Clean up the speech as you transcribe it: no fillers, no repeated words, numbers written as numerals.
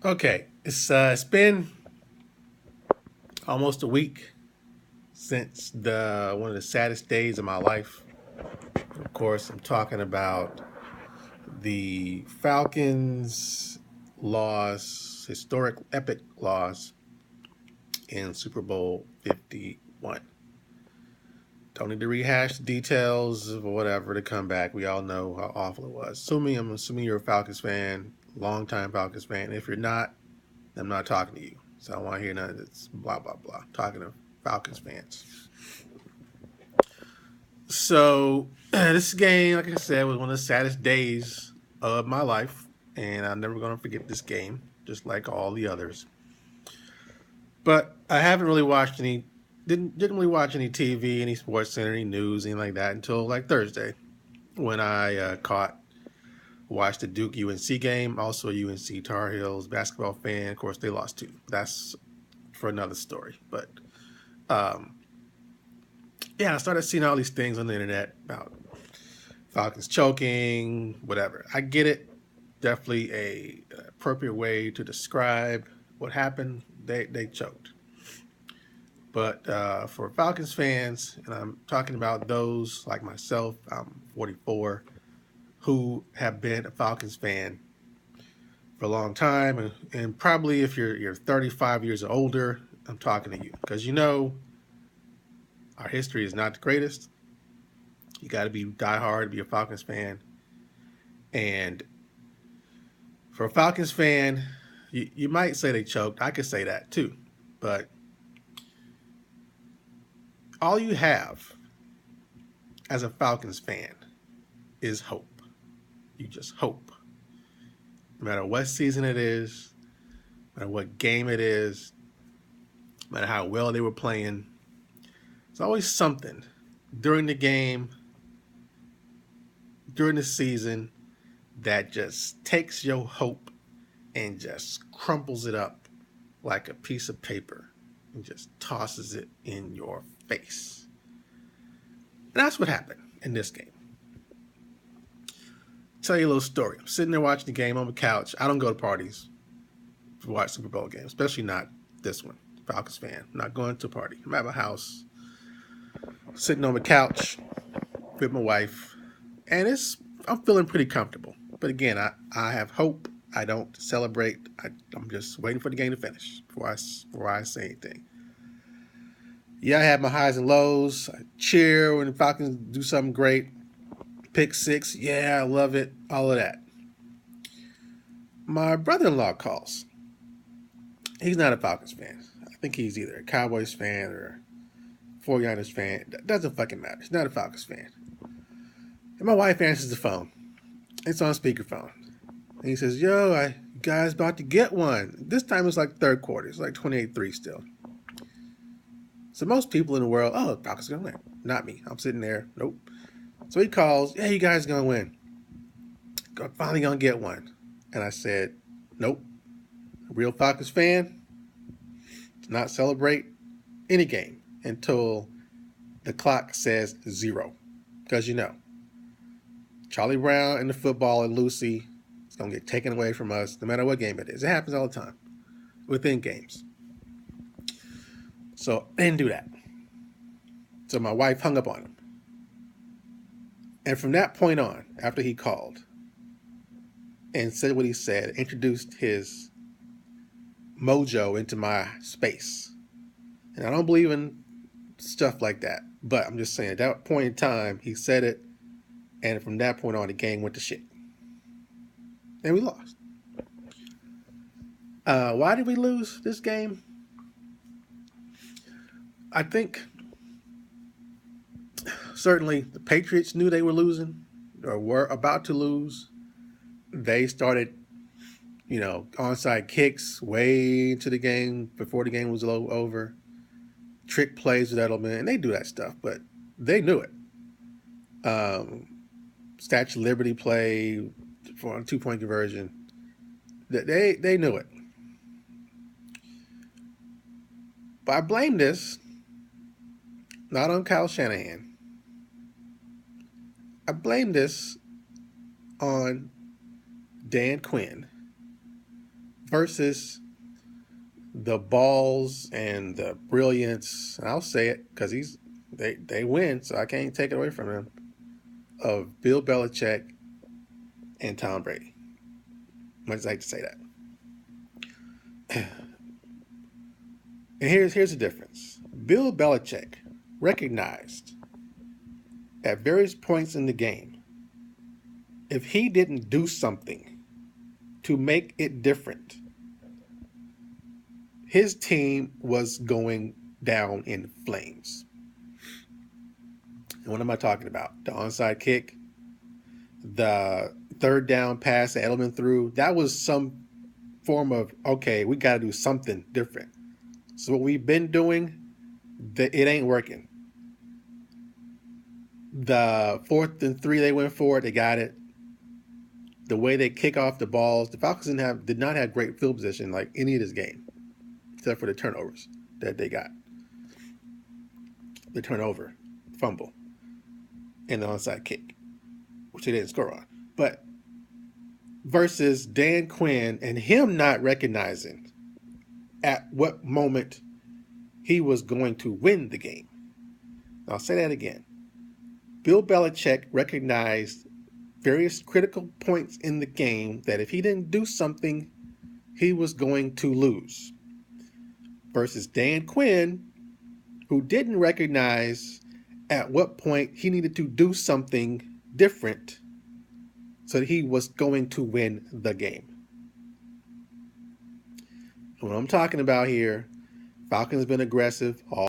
Okay, it's been almost a week since the one of the saddest days of my life. Of course, I'm talking about the Falcons' loss, historic, epic loss in Super Bowl 51. Don't need to rehash the details of whatever to come back. We all know how awful it was. I'm assuming you're a Falcons fan, longtime Falcons fan. If you're not, I'm not talking to you. So I don't want to hear none of this blah blah blah. I'm talking to Falcons fans. So this game, like I said, was one of the saddest days of my life, and I'm never gonna forget this game, just like all the others. But I haven't really watched any, didn't really watch any TV, any sports center, any news, anything like that until like Thursday when I caught watched the Duke UNC game. Also a UNC Tar Heels basketball fan. Of course, they lost too. That's for another story. But um, yeah, I started seeing all these things on the internet about Falcons choking, whatever. I get it. Definitely a appropriate way to describe what happened. They choked. But for Falcons fans, and I'm talking about those like myself, I'm 44, who have been a Falcons fan for a long time, and probably if you're 35 years or older, I'm talking to you because our history is not the greatest. You got to be diehard to be a Falcons fan, and for a Falcons fan, you might say they choked. I could say that too. But all you have as a Falcons fan is hope. You just hope. No matter what season it is, no matter what game it is, no matter how well they were playing, there's always something during the game, during the season, that just takes your hope and just crumples it up like a piece of paper and just tosses it in your face. And that's what happened in this game. Tell you a little story. I'm sitting there watching the game on the couch. I don't go to parties to watch Super Bowl games, especially not this one. Falcons fan. I'm not going to a party. I'm at my house, sitting on the couch with my wife, and I'm feeling pretty comfortable. But again, I have hope. I don't celebrate. I'm just waiting for the game to finish before I say anything. Yeah, I have my highs and lows. I cheer when the Falcons do something great. Pick six. Yeah, I love it. All of that. My brother-in-law calls. He's not a Falcons fan. I think he's either a Cowboys fan or 49ers fan. That doesn't fucking matter. He's not a Falcons fan. And my wife answers the phone. It's on speakerphone. And he says, yo, you guys about to get one. This time it's like third quarter. It's like 28-3 still. So most people in the world, oh, Falcons going to win. Not me. I'm sitting there. Nope. So he calls, yeah, you guys going to win. Finally going to get one. And I said, nope. A real Falcons fan does not celebrate any game until the clock says zero. Because Charlie Brown and the football and Lucy is going to get taken away from us no matter what game it is. It happens all the time within games. So I didn't do that. So my wife hung up on him. And from that point on, after he called and said what he said, introduced his mojo into my space. And I don't believe in stuff like that. But I'm just saying, at that point in time, he said it. And from that point on, the game went to shit. And we lost. Why did we lose this game? I think certainly the Patriots knew they were losing or were about to lose. They started, onside kicks way into the game before the game was over. Trick plays with Edelman, and they do that stuff, but they knew it. Statue of Liberty play for a 2-point conversion. They knew it. But I blame this not on Kyle Shanahan. I blame this on Dan Quinn versus the balls and the brilliance, and I'll say it because they win, so I can't take it away from them, of Bill Belichick and Tom Brady. I just like to say that. And here's the difference. Bill Belichick recognized at various points in the game, if he didn't do something to make it different, his team was going down in flames. And what am I talking about? The onside kick, the third down pass that Edelman threw, that was some form of, okay, we got to do something different. So what we've been doing, it ain't working. The 4th and 3 they went for it, they got it. The way they kick off the balls, the Falcons did not have great field position like any of this game, except for the turnovers that they got. The turnover, fumble, and the onside kick, which they didn't score on. But versus Dan Quinn and him not recognizing at what moment he was going to win the game. I'll say that again. Bill Belichick recognized various critical points in the game that if he didn't do something, he was going to lose. Versus Dan Quinn, who didn't recognize at what point he needed to do something different so that he was going to win the game. What I'm talking about here, Falcons have been aggressive all